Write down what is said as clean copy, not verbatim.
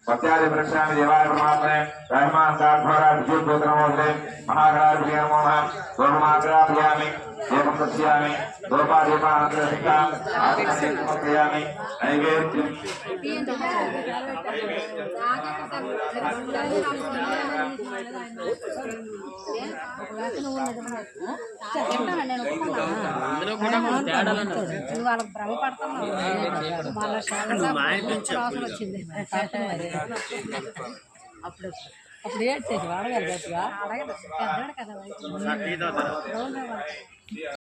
सत्यादि वृक्षामि देवाय परमात्मने रहमान दाद्वारा विद्युत गोत्रमोदे महागणाधिपति नमः सोममाग्रापयामि एवं तस्यामि दोपादीपानंतरसिका आदिकर्मयामि नैवेद्यं అప్పుడు ఏడ్చేది అడగాలి గట్టిగా అడగదు కదా